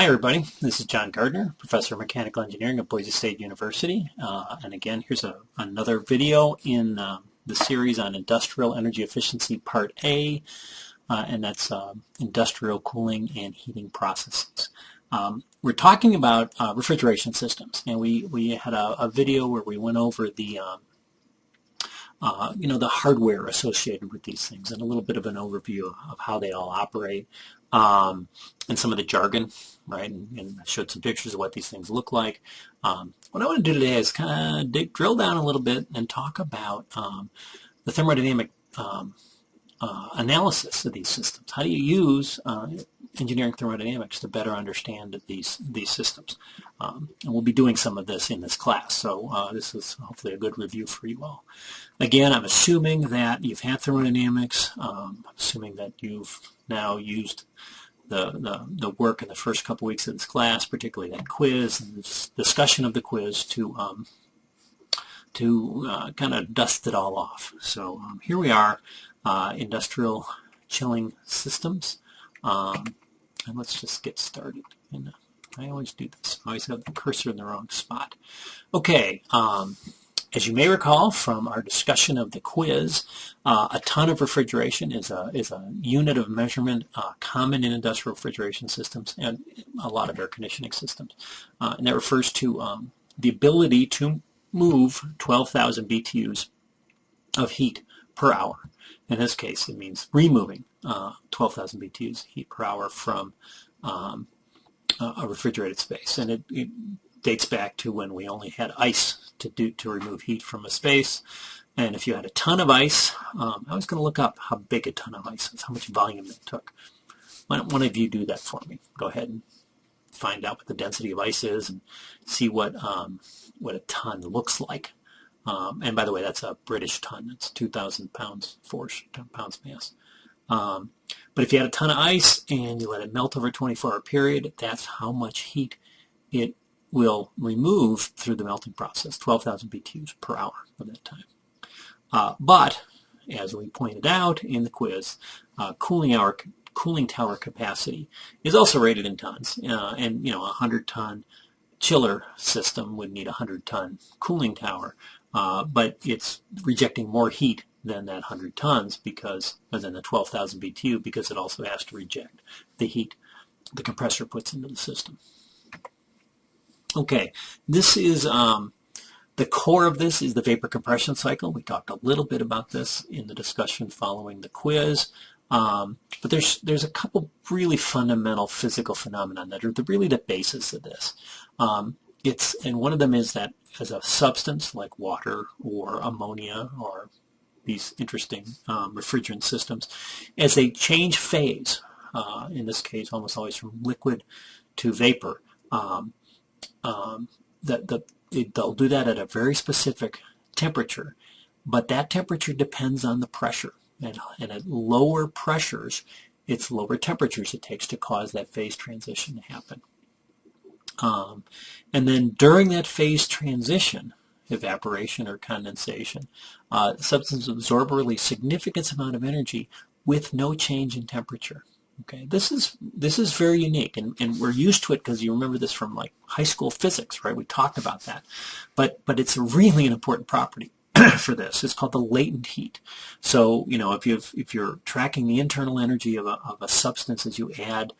Hi everybody, this is John Gardner, Professor of Mechanical Engineering at Boise State University. And again, here's another video in the series on Industrial Energy Efficiency Part A, and that's Industrial Cooling and Heating Processes. We're talking about refrigeration systems, and we had a video where we went over the the hardware associated with these things and a little bit of an overview of how they all operate and some of the jargon, right? And I showed some pictures of what these things look like. What I want to do today is kind of drill down a little bit and talk about the thermodynamic analysis of these systems. How do you use engineering thermodynamics to better understand these systems? And we'll be doing some of this in this class, so this is hopefully a good review for you all. Again, I'm assuming that you've had thermodynamics. I'm assuming that you've now used the work in the first couple weeks of this class, particularly that quiz and this discussion of the quiz to kind of dust it all off. So here we are, industrial chilling systems, and let's just get started. And I always do this. I always have the cursor in the wrong spot. Okay. As you may recall from our discussion of the quiz, a ton of refrigeration is a unit of measurement common in industrial refrigeration systems and a lot of air conditioning systems. And that refers to the ability to move 12,000 BTUs of heat per hour. In this case, it means removing 12,000 BTUs of heat per hour from a refrigerated space. And it dates back to when we only had ice to remove heat from a space. And if you had a ton of ice, I was going to look up how big a ton of ice is, how much volume it took. Why don't one of you do that for me? Go ahead and find out what the density of ice is and see what a ton looks like. And by the way, that's a British ton. That's 2,000 pounds force, 10 pounds mass. But if you had a ton of ice and you let it melt over a 24-hour period, that's how much heat it will remove through the melting process, 12,000 BTUs per hour of that time. But, as we pointed out in the quiz, cooling tower capacity is also rated in tons. And, a 100-ton chiller system would need a 100-ton cooling tower, but it's rejecting more heat than that 100 tons because, than the 12,000 BTU, because it also has to reject the heat the compressor puts into the system. Okay, this is the core of this is the vapor compression cycle. We talked a little bit about this in the discussion following the quiz, but there's a couple really fundamental physical phenomena that are really the basis of this. And one of them is that as a substance like water or ammonia or these interesting refrigerant systems, as they change phase, in this case almost always from liquid to vapor, they'll do that at a very specific temperature, but that temperature depends on the pressure. And at lower pressures, it's lower temperatures it takes to cause that phase transition to happen. And then during that phase transition, evaporation or condensation, substances absorb or release significant amount of energy with no change in temperature. Okay, this is very unique, and we're used to it because you remember this from like high school physics, right? We talked about that, but it's really an important property for this. It's called the latent heat. So if you're tracking the internal energy of a substance as you add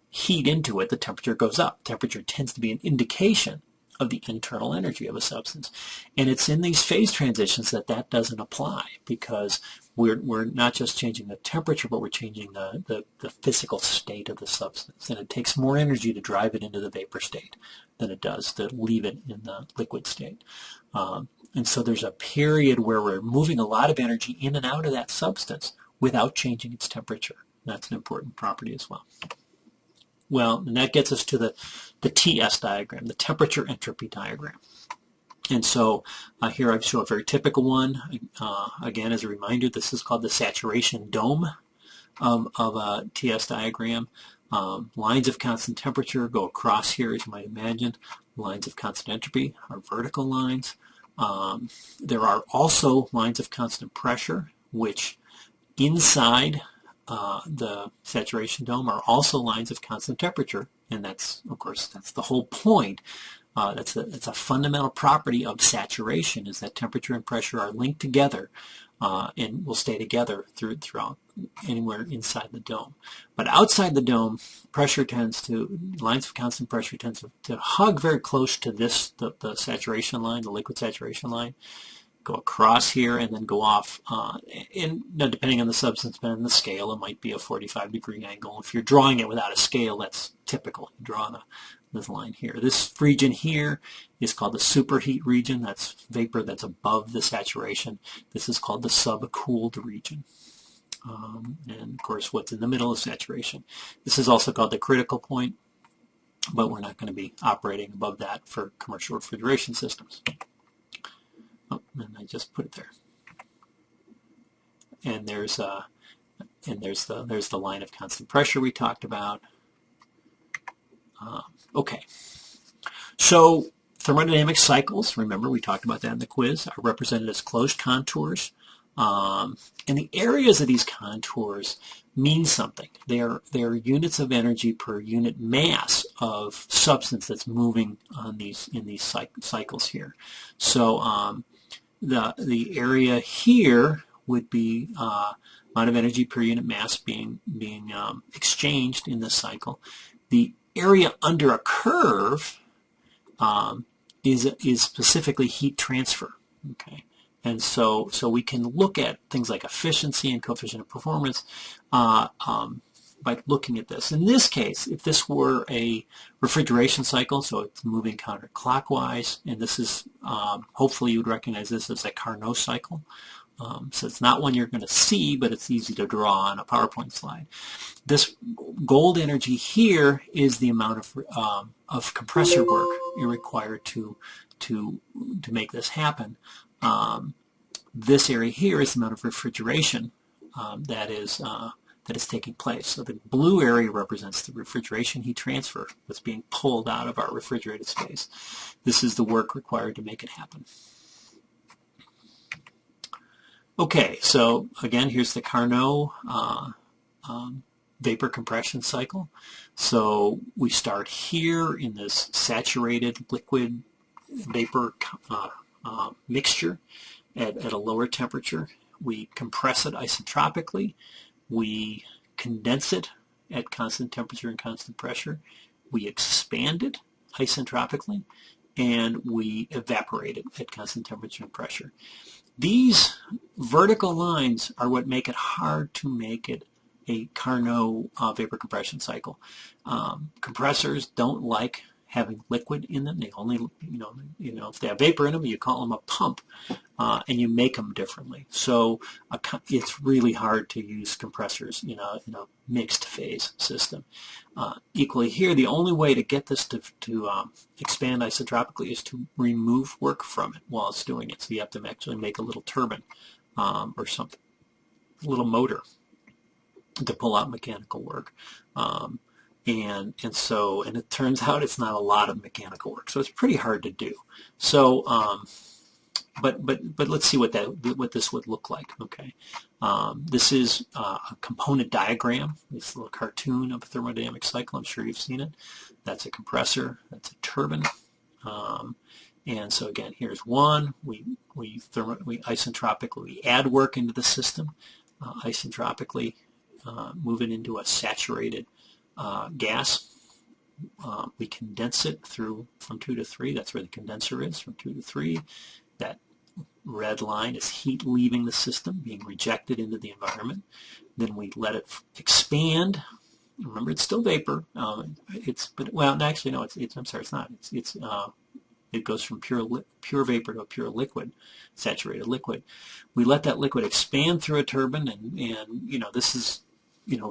heat into it, the temperature goes up. Temperature tends to be an indication of the internal energy of a substance, and it's in these phase transitions that doesn't apply because we're not just changing the temperature, but we're changing the physical state of the substance, and it takes more energy to drive it into the vapor state than it does to leave it in the liquid state. And so there's a period where we're moving a lot of energy in and out of that substance without changing its temperature. That's an important property as well. Well, and that gets us to the TS diagram, the temperature entropy diagram. And so here I show a very typical one. Again, as a reminder, this is called the saturation dome of a TS diagram. Lines of constant temperature go across here, as you might imagine. Lines of constant entropy are vertical lines. There are also lines of constant pressure, which inside the saturation dome are also lines of constant temperature, and that's, of course, that's the whole point. That's a fundamental property of saturation, is that temperature and pressure are linked together and will stay together throughout anywhere inside the dome. But outside the dome, lines of constant pressure tends to hug very close to the saturation line, the liquid saturation line, go across here and then go off, and depending on the substance and the scale, it might be a 45-degree angle. If you're drawing it without a scale, that's typical. You draw this line here. This region here is called the superheat region. That's vapor that's above the saturation. This is called the subcooled region. And of course, what's in the middle is saturation. This is also called the critical point, but we're not going to be operating above that for commercial refrigeration systems. Oh, and I just put it there. And there's the line of constant pressure we talked about. Okay, so thermodynamic cycles, remember we talked about that in the quiz, are represented as closed contours. And the areas of these contours mean something. They're units of energy per unit mass of substance that's moving in these cycles here. So the area here would be amount of energy per unit mass being exchanged in this cycle. The area under a curve is specifically heat transfer. Okay, and so we can look at things like efficiency and coefficient of performance by looking at this. In this case, if this were a refrigeration cycle, so it's moving counterclockwise, and this is hopefully you would recognize this as a Carnot cycle. So it's not one you're going to see, but it's easy to draw on a PowerPoint slide. This gold energy here is the amount of compressor work required to make this happen. This area here is the amount of refrigeration that is taking place. So the blue area represents the refrigeration heat transfer that's being pulled out of our refrigerated space. This is the work required to make it happen. Okay, so again, here's the Carnot vapor compression cycle. So we start here in this saturated liquid vapor mixture at a lower temperature. We compress it isotropically. We condense it at constant temperature and constant pressure. We expand it isotropically, and we evaporate it at constant temperature and pressure. These vertical lines are what make it hard to make it a Carnot vapor compression cycle. Compressors don't like having liquid in them. They only, if they have vapor in them, you call them a pump, and you make them differently. So it's really hard to use compressors in a mixed phase system. Equally here, the only way to get this to expand isotropically is to remove work from it while it's doing it. So you have to actually make a little turbine or something, a little motor to pull out mechanical work. And it turns out it's not a lot of mechanical work, so it's pretty hard to do. So, but let's see what this would look like. Okay, this is a component diagram. This little cartoon of a thermodynamic cycle. I'm sure you've seen it. That's a compressor. That's a turbine. And so again, here's one. We isotropically we add work into the system, isotropically move it into a saturated gas. We condense it through from 2 to 3. That's where the condenser is, from 2 to 3. That red line is heat leaving the system, being rejected into the environment. Then we let it expand. Remember, it's still vapor. I'm sorry, it's not. It goes from pure vapor to a pure liquid, saturated liquid. We let that liquid expand through a turbine, and this is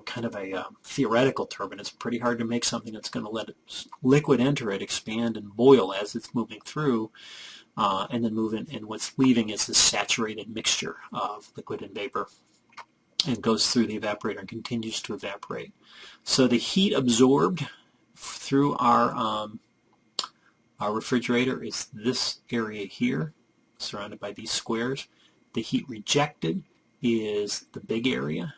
kind of a theoretical turbine. It's pretty hard to make something that's going to let liquid enter it, expand and boil as it's moving through, and then move in. And what's leaving is this saturated mixture of liquid and vapor, and goes through the evaporator and continues to evaporate. So the heat absorbed through our refrigerator is this area here, surrounded by these squares. The heat rejected is the big area.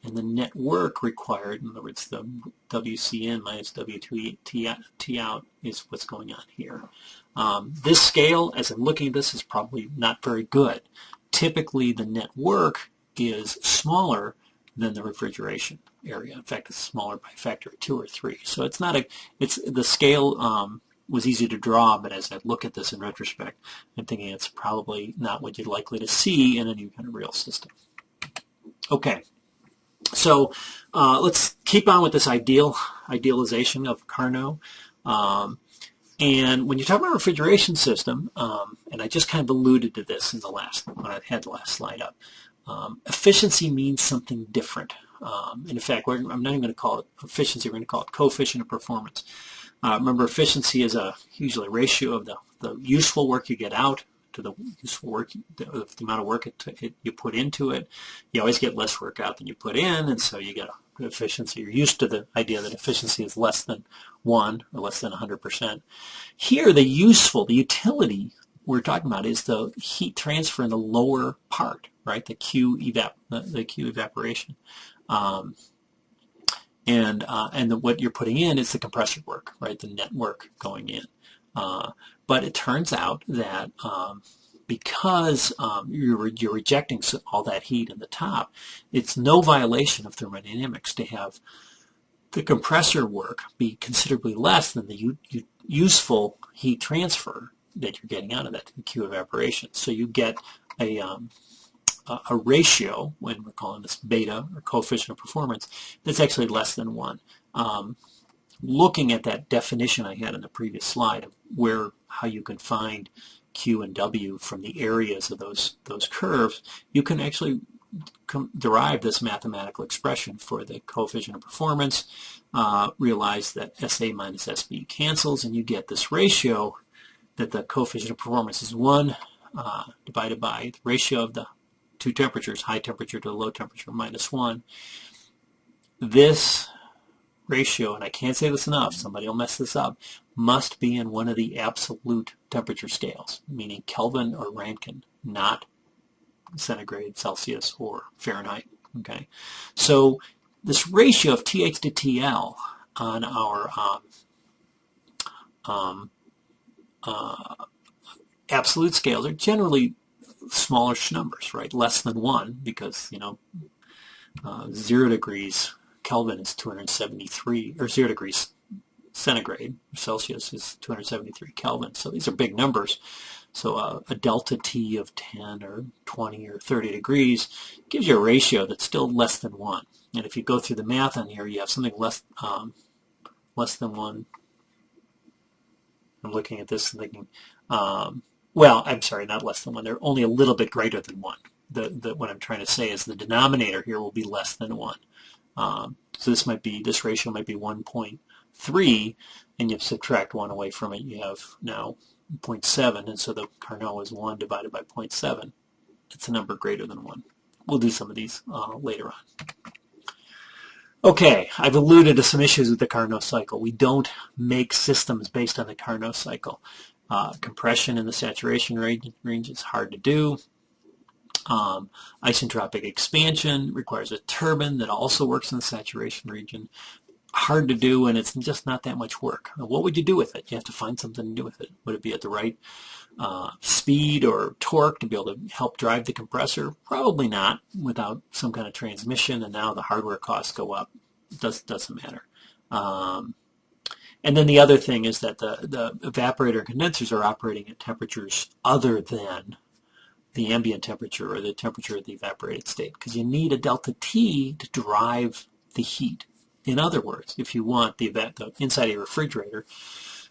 and the net work required, in other words, the WCN minus W2T out is what's going on here. This scale, as I'm looking at this, is probably not very good. Typically, the net work is smaller than the refrigeration area. In fact, it's smaller by a factor of 2 or 3. So it's not the scale was easy to draw, but as I look at this in retrospect, I'm thinking it's probably not what you're likely to see in any kind of real system. Okay, so let's keep on with this idealization of Carnot. And when you talk about a refrigeration system, and I just kind of alluded to this in when I had the last slide up, efficiency means something different. And in fact, I'm not even going to call it efficiency, we're going to call it coefficient of performance. Remember, efficiency is usually a ratio of the useful work you get out to the useful work, the amount of work you put into it. You always get less work out than you put in, and so you get efficiency. You're used to the idea that efficiency is less than 1 or less than 100%. Here, the utility we're talking about is the heat transfer in the lower part, right? The Q evaporation. And what you're putting in is the compressor work, right? The net work going in. But it turns out that because you're rejecting all that heat in the top, it's no violation of thermodynamics to have the compressor work be considerably less than the useful heat transfer that you're getting out of that Q evaporation. So you get a ratio, when we're calling this beta or coefficient of performance, that's actually less than 1. Looking at that definition I had in the previous slide of how you can find Q and W from the areas of those curves, you can actually derive this mathematical expression for the coefficient of performance. Realize that SA minus SB cancels, and you get this ratio that the coefficient of performance is 1 divided by the ratio of the two temperatures, high temperature to low temperature, minus 1. This ratio, and I can't say this enough, somebody will mess this up, must be in one of the absolute temperature scales, meaning Kelvin or Rankine, not centigrade, Celsius, or Fahrenheit. Okay, so this ratio of TH to TL on our absolute scales are generally smallish numbers, right? Less than 1, because 0 degrees Kelvin is 273, or 0 degrees centigrade, Celsius is 273 Kelvin. So these are big numbers. So a delta T of 10 or 20 or 30 degrees gives you a ratio that's still less than 1. And if you go through the math on here, you have something less than 1. I'm looking at this and thinking, well, I'm sorry, not less than 1. They're only a little bit greater than 1. What I'm trying to say is the denominator here will be less than 1. So this ratio might be 1.3, and you subtract 1 away from it, you have now 0.7, and so the Carnot is 1 divided by 0.7. It's a number greater than 1. We'll do some of these later on. Okay, I've alluded to some issues with the Carnot cycle. We don't make systems based on the Carnot cycle. Compression in the saturation range is hard to do. Isentropic expansion requires a turbine that also works in the saturation region. Hard to do, and it's just not that much work. What would you do with it? You have to find something to do with it. Would it be at the right speed or torque to be able to help drive the compressor? Probably not, without some kind of transmission, and now the hardware costs go up. It doesn't matter. And then the other thing is that the evaporator and condensers are operating at temperatures other than the ambient temperature or the temperature of the evaporated state, because you need a delta T to drive the heat. In other words, if you want the inside of your refrigerator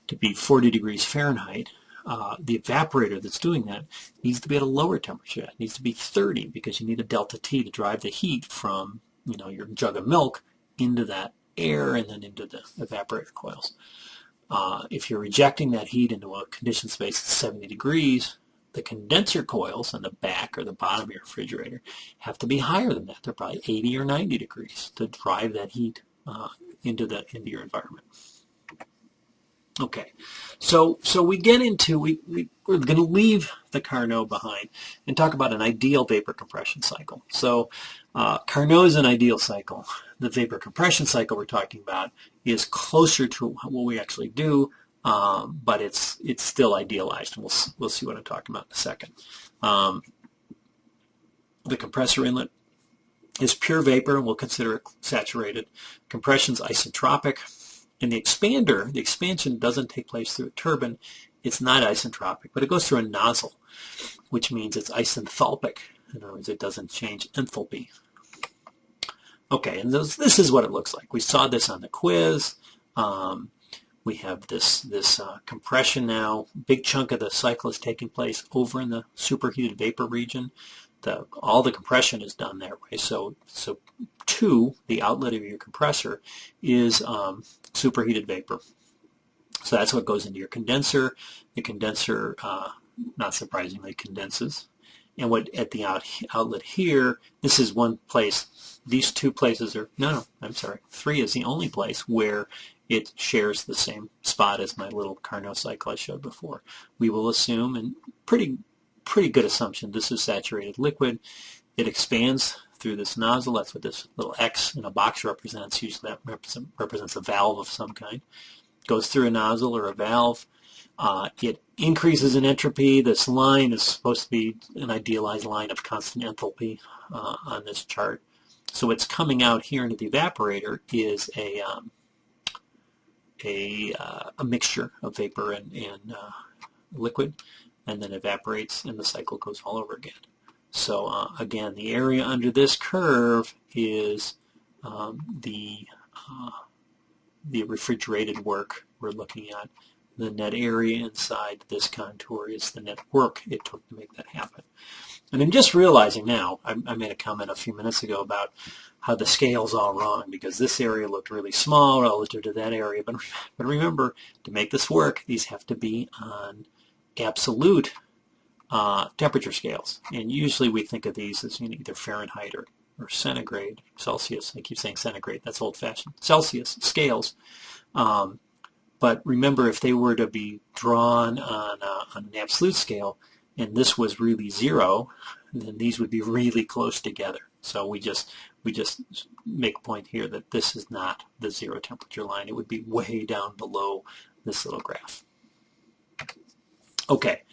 to be 40 degrees Fahrenheit, the evaporator that's doing that needs to be at a lower temperature. It needs to be 30, because you need a delta T to drive the heat from your jug of milk into that air and then into the evaporator coils. If you're rejecting that heat into a conditioned space at 70 degrees, the condenser coils on the back or the bottom of your refrigerator have to be higher than that. They're probably 80 or 90 degrees to drive that heat into your environment. Okay, so we get into, we're going to leave the Carnot behind and talk about an ideal vapor compression cycle. So Carnot is an ideal cycle. The vapor compression cycle we're talking about is closer to what we actually do, but it's still idealized, and we'll see what I'm talking about in a second. The compressor inlet is pure vapor, and we'll consider it saturated. Compression's isentropic. And the expander, the expansion doesn't take place through a turbine. It's not isentropic, but it goes through a nozzle, which means it's isenthalpic. In other words, it doesn't change enthalpy. Okay, and this is what it looks like. We saw this on the quiz. We have this compression now. Big chunk of the cycle is taking place over in the superheated vapor region. All the compression is done that way. So 2, the outlet of your compressor, is superheated vapor. So that's what goes into your condenser. The condenser, not surprisingly, condenses. And what at the outlet here, this is one place. These 2 places are, I'm sorry, 3 is the only place where it shares the same spot as my little Carnot cycle I showed before. We will assume, and pretty good assumption, this is saturated liquid. It expands through this nozzle. That's what this little X in a box represents. Usually that represents a valve of some kind. Goes through a nozzle or a valve. It increases in entropy. This line is supposed to be an idealized line of constant enthalpy on this chart. So what's coming out here into the evaporator is a mixture of vapor and liquid, and then evaporates, and the cycle goes all over again. So again, the area under this curve is the refrigerated work we're looking at. The net area inside this contour is the net work it took to make that happen. And I'm just realizing now, I made a comment a few minutes ago about how the scale's all wrong because this area looked really small relative to that area. But remember, to make this work, these have to be on absolute temperature scales. And usually we think of these as either Fahrenheit or centigrade, Celsius. I keep saying centigrade, that's old-fashioned. Celsius scales. But remember, if they were to be drawn on an absolute scale, and this was really 0, then these would be really close together. So we just make a point here that this is not the 0 temperature line. It would be way down below this little graph. Okay,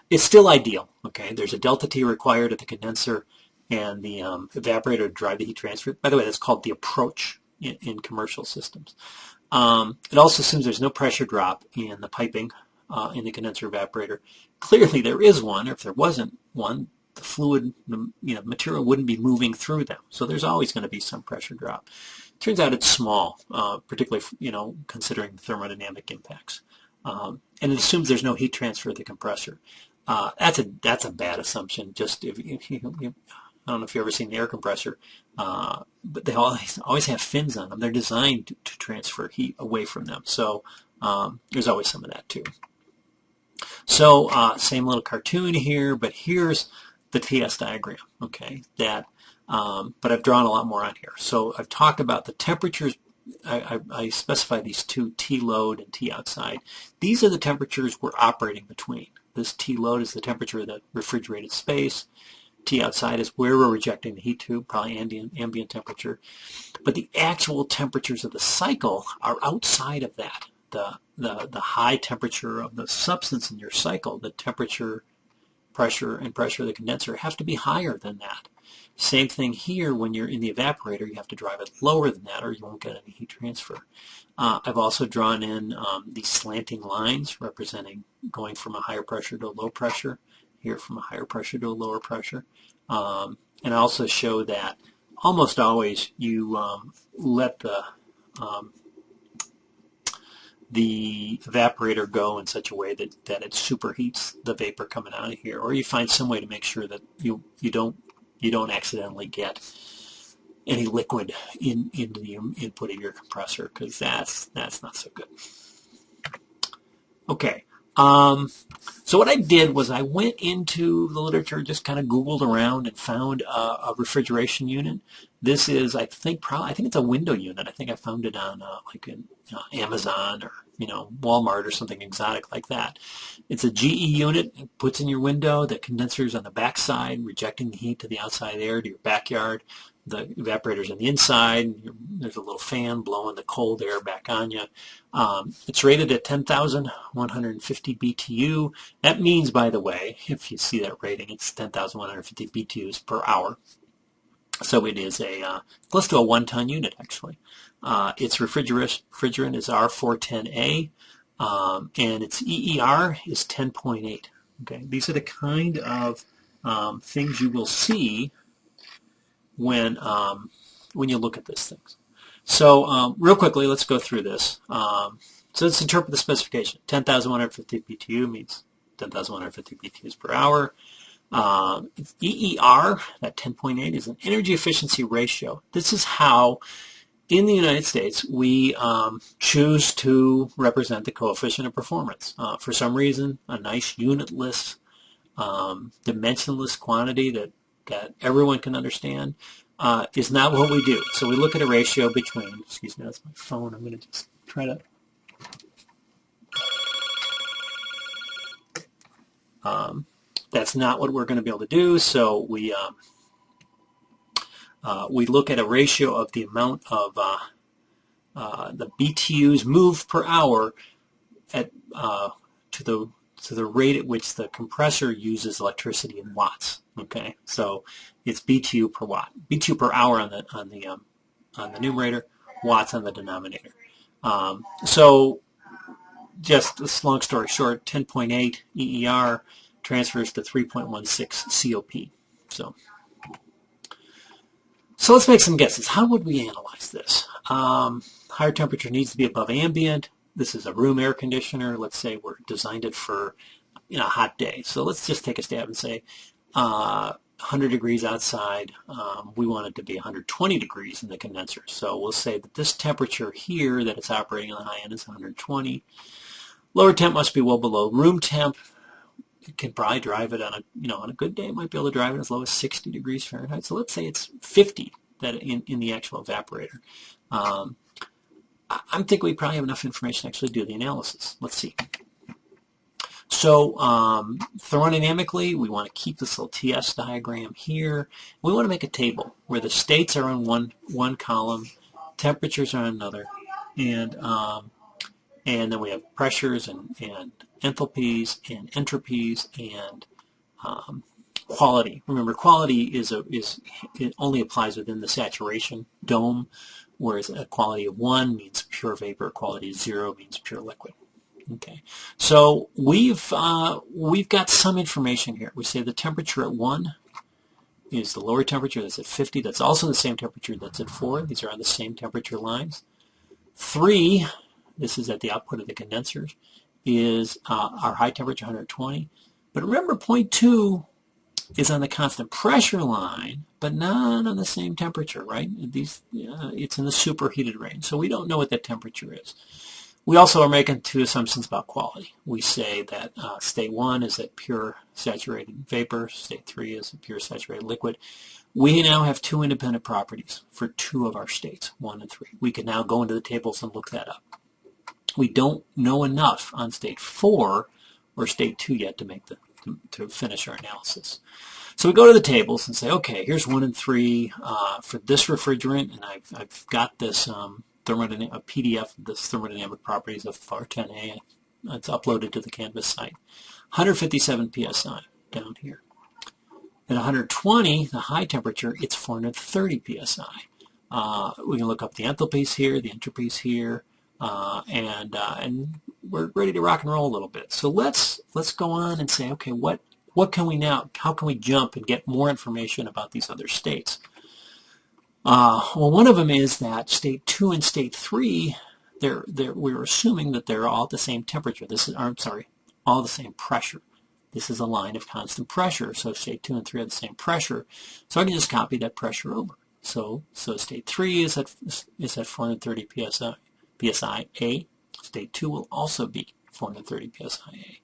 it's still ideal. Okay, there's a delta T required at the condenser and the evaporator to drive the heat transfer. By the way, that's called the approach in commercial systems. It also assumes there's no pressure drop in the piping in the condenser evaporator. Clearly there is one, or if there wasn't one, the fluid material wouldn't be moving through them. So there's always going to be some pressure drop. Turns out it's small, particularly considering thermodynamic impacts. And it assumes there's no heat transfer of the compressor. That's a bad assumption. Just if I don't know if you've ever seen an air compressor, but they always have fins on them. They're designed to transfer heat away from them. So there's always some of that too. So same little cartoon here, but here's the TS diagram. Okay, but I've drawn a lot more on here. So I've talked about the temperatures. I specify these 2, T load and T outside. These are the temperatures we're operating between. This T load is the temperature of the refrigerated space. T outside is where we're rejecting the heat tube, probably ambient temperature. But the actual temperatures of the cycle are outside of that. The high temperature of the substance in your cycle, the temperature, pressure, and pressure of the condenser have to be higher than that. Same thing here, when you're in the evaporator, you have to drive it lower than that or you won't get any heat transfer. I've also drawn in these slanting lines representing going from a higher pressure to a low pressure, here from a higher pressure to a lower pressure. And I also show that almost always you let the evaporator go in such a way that it superheats the vapor coming out of here, or you find some way to make sure that you don't accidentally get any liquid into the input of your compressor, because that's not so good. Okay, so what I did was I went into the literature, just kind of Googled around and found a refrigeration unit This is, I think it's a window unit. I think I found it on like in Amazon or Walmart or something exotic like that. It's a GE unit. It puts in your window. The condenser's on the back side, rejecting the heat to the outside air to your backyard. The evaporator's on the inside. There's a little fan blowing the cold air back on you. It's rated at 10,150 BTU. That means, by the way, if you see that rating, it's 10,150 BTUs per hour. So it is close to a 1-ton unit, actually. Its refrigerant is R410A, and its EER is 10.8. Okay, these are the kind of things you will see when you look at these things. So real quickly, let's go through this. So let's interpret the specification. 10,150 BTU means 10,150 BTUs per hour. EER, that 10.8, is an energy efficiency ratio. This is how, in the United States, we choose to represent the coefficient of performance. For some reason, a nice unitless, dimensionless quantity that everyone can understand is not what we do. So we look at a ratio between, excuse me, that's my phone. I'm going to just try to... that's not what we're going to be able to do, so we look at a ratio of the amount of the BTUs moved per hour at to the rate at which the compressor uses electricity in watts. Okay, so it's BTU per watt, BTU per hour on the numerator, watts on the denominator. So just a long story short, 10.8 EER transfers to 3.16 COP. So let's make some guesses. How would we analyze this? Higher temperature needs to be above ambient. This is a room air conditioner. Let's say we're designed it for a hot day. So let's just take a stab and say 100 degrees outside. We want it to be 120 degrees in the condenser. So we'll say that this temperature here that it's operating on the high end is 120. Lower temp must be well below room temp. It can probably drive it on a good day. It might be able to drive it as low as 60 degrees Fahrenheit. So let's say it's 50 that in the actual evaporator. I think we probably have enough information to actually do the analysis. Let's see. So thermodynamically, we want to keep this little TS diagram here. We want to make a table where the states are on one column, temperatures are on another, and then we have pressures and enthalpies and entropies and quality. Remember, quality it only applies within the saturation dome, whereas a quality of 1 means pure vapor, quality of 0 means pure liquid. Okay, so we've got some information here. We say the temperature at 1 is the lower temperature. That's at 50. That's also the same temperature that's at 4. These are on the same temperature lines. 3, this is at the output of the condensers, is our high temperature, 120. But remember, point 2 is on the constant pressure line, but not on the same temperature, right? It's in the superheated range, so we don't know what that temperature is. We also are making 2 assumptions about quality. We say that state 1 is at pure saturated vapor, state 3 is a pure saturated liquid. We now have 2 independent properties for 2 of our states, 1 and 3. We can now go into the tables and look that up. We don't know enough on state 4 or state 2 yet to finish our analysis. So we go to the tables and say, okay, here's 1 and 3 for this refrigerant, and I've got this a PDF of this thermodynamic properties of R10A. It's uploaded to the Canvas site. 157 psi down here. At 120, the high temperature, it's 430 psi. We can look up the enthalpies here, the entropies here. And we're ready to rock and roll a little bit. So let's go on and say, okay, what can we now? How can we jump and get more information about these other states? Well, one of them is that state 2 and state 3, we're assuming that they're all at the same temperature. All the same pressure. This is a line of constant pressure. So state 2 and 3 have the same pressure. So I can just copy that pressure over. So state 3 is at 430 psi. PSI-A. State 2 will also be 430 PSI-A.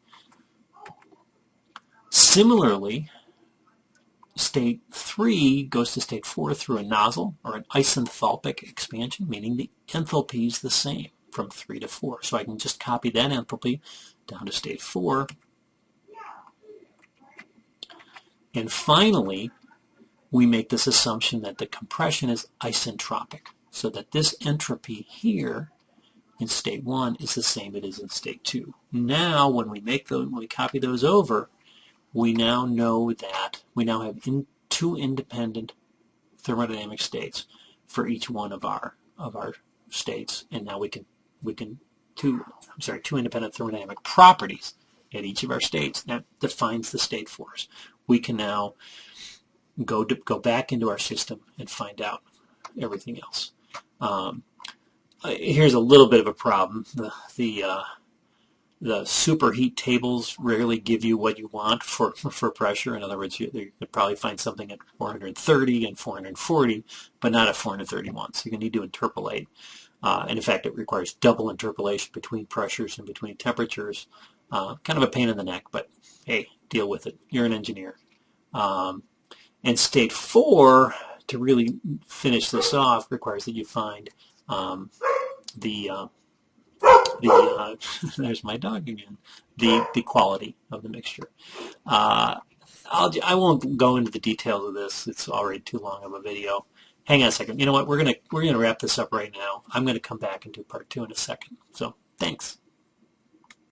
Similarly, state 3 goes to state 4 through a nozzle or an isenthalpic expansion, meaning the enthalpy is the same from 3 to 4. So I can just copy that enthalpy down to state 4. And finally, we make this assumption that the compression is isentropic, so that this entropy here in state 1 is the same it is in state 2. Now, when we copy those over, we now know that we now have two independent thermodynamic states for each one of our states, and now we can two independent thermodynamic properties at each of our states. That defines the state for us. We can now go back into our system and find out everything else. Here's a little bit of a problem. The superheat tables rarely give you what you want for pressure. In other words, you could probably find something at 430 and 440, but not at 431. So you're going to need to interpolate. And in fact, it requires double interpolation between pressures and between temperatures. Kind of a pain in the neck, but hey, deal with it. You're an engineer. And state 4, to really finish this off, requires that you find there's my dog again, the quality of the mixture. I won't go into the details of this. It's already too long of a video. Hang on a second. You know what? We're gonna wrap this up right now. I'm gonna come back and do part 2 in a second. So thanks.